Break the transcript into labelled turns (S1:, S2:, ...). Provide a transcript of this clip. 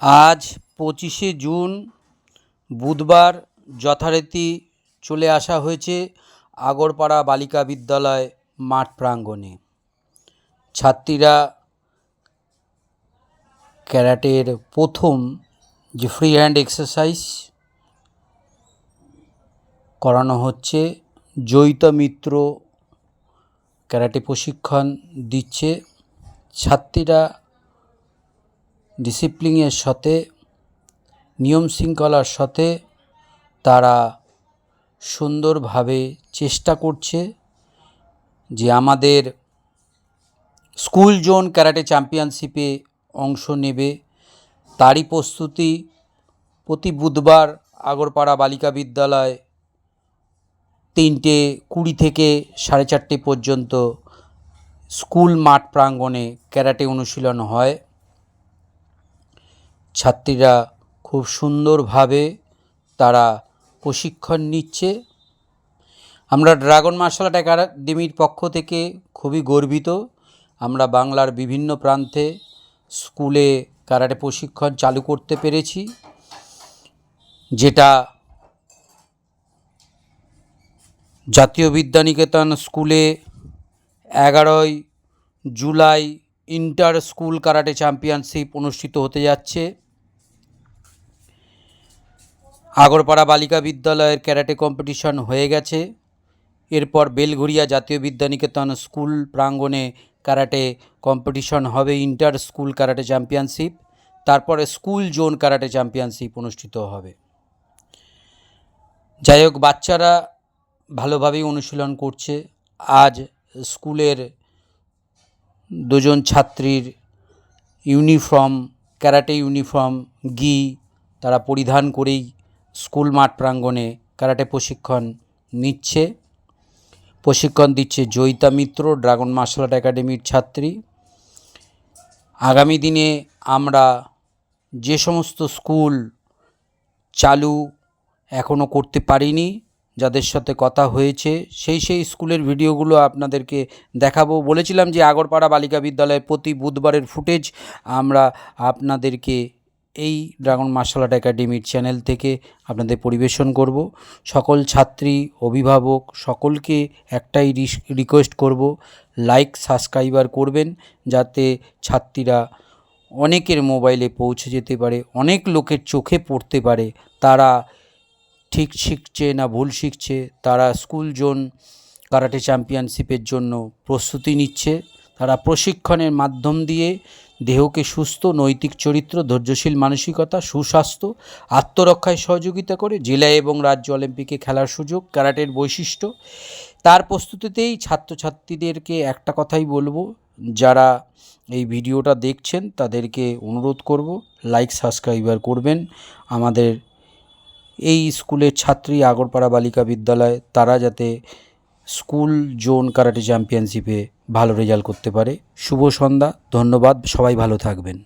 S1: আজ 25শে জুন বুধবার যথারীতি চলে আসা হয়েছে আগরপাড়া বালিকা বিদ্যালয় মাঠ প্রাঙ্গণে। ছাত্রীরা ক্যারাটের প্রথম যে ফ্রি হ্যান্ড এক্সারসাইজ করানো হচ্ছে। জয়িতা মিত্র ক্যারাটে প্রশিক্ষণ দিচ্ছে। ছাত্রীরা ডিসিপ্লিনের সাথে, নিয়ম শৃঙ্খলার সাথে তারা সুন্দরভাবে চেষ্টা করছে যে আমাদের স্কুল জোন ক্যারাটে চ্যাম্পিয়নশিপে অংশ নেবে। তারই প্রস্তুতি প্রতি বুধবার আগরপাড়া বালিকা বিদ্যালয় 3:20 থেকে 4:30 পর্যন্ত স্কুল মাঠ প্রাঙ্গণে ক্যারাটে অনুশীলন হয়। ছাত্রীরা খুব সুন্দরভাবে তারা প্রশিক্ষণ নিচ্ছে। আমরা ড্রাগন মার্শাল আর্ট একাডেমির পক্ষ থেকে খুবই গর্বিত। আমরা বাংলার বিভিন্ন প্রান্তে স্কুলে ক্যারাটে প্রশিক্ষণ চালু করতে পেরেছি, যেটা জাতীয় বিদ্যানিকেতন স্কুলে 11ই জুলাই ইন্টার স্কুল ক্যারাটে চ্যাম্পিয়নশিপ অনুষ্ঠিত হতে যাচ্ছে। আগরপাড়া বালিকা বিদ্যালয়ের ক্যারাটে কম্পিটিশন হয়ে গেছে। এরপর বেলঘরিয়া জাতীয় বিদ্যানিকেতন স্কুল প্রাঙ্গণে ক্যারাটে কম্পিটিশন হবে, ইন্টার স্কুল ক্যারাটে চ্যাম্পিয়নশিপ। তারপরে স্কুল জোন ক্যারাটে চ্যাম্পিয়নশিপ অনুষ্ঠিত হবে। যাই হোক, বাচ্চারা ভালোভাবেই অনুশীলন করছে। আজ স্কুলের 2জন ছাত্রীর ইউনিফর্ম, ক্যারাটে ইউনিফর্ম গি তারা পরিধান করেই স্কুল মাঠ প্রাঙ্গণে ক্যারাটে প্রশিক্ষণ নিচ্ছে। প্রশিক্ষণ দিচ্ছে জয়িতা মিত্র, ড্রাগন মার্শাল আর্ট একাডেমির ছাত্রী। আগামী দিনে আমরা যে সমস্ত স্কুল চালু এখনও করতে পারিনি, যাদের সাথে কথা হয়েছে, সেই স্কুলের ভিডিওগুলো আপনাদেরকে দেখাবো। বলেছিলাম যে আগরপাড়া বালিকা বিদ্যালয়ে প্রতি বুধবারের ফুটেজ আমরা আপনাদেরকে এই ড্রাগন মার্শাল আর্ট একাডেমির চ্যানেল থেকে আপনাদের পরিবেশন করব। সকল ছাত্রী, অভিভাবক সকলকে একটাই রিকোয়েস্ট করব, লাইক সাবস্ক্রাইবার করবেন, যাতে ছাত্রীরা অনেকের মোবাইলে পৌঁছে যেতে পারে, অনেক লোকের চোখে পড়তে পারে। তারা ঠিক শিখছে না ভুল শিখছে, তারা স্কুল জোন ক্যারাটে চ্যাম্পিয়নশিপের জন্য প্রস্তুতি নিচ্ছে। তারা প্রশিক্ষণের মাধ্যম দিয়ে দেহকে সুস্থ, নৈতিক চরিত্র, ধৈর্যশীল মানসিকতা, সুস্বাস্থ্য, আত্মরক্ষায় সহযোগিতা করে জেলা এবং রাজ্য অলিম্পিকে খেলার সুযোগ ক্যারাটের বৈশিষ্ট্য। তার প্রস্তুতিতেই ছাত্রছাত্রীদেরকে একটা কথাই বলবো, যারা এই ভিডিওটা দেখছেন তাদেরকে অনুরোধ করব, লাইক সাবস্ক্রাইবার করবেন। আমাদের এই স্কুলের ছাত্রী আগরপাড়া বালিকা বিদ্যালয়, তারা যাতে স্কুল জোন ক্যারাটে চ্যাম্পিয়নশিপে ভালো রেজাল্ট করতে পারে। শুভ সন্ধ্যা, ধন্যবাদ, সবাই ভালো থাকবেন।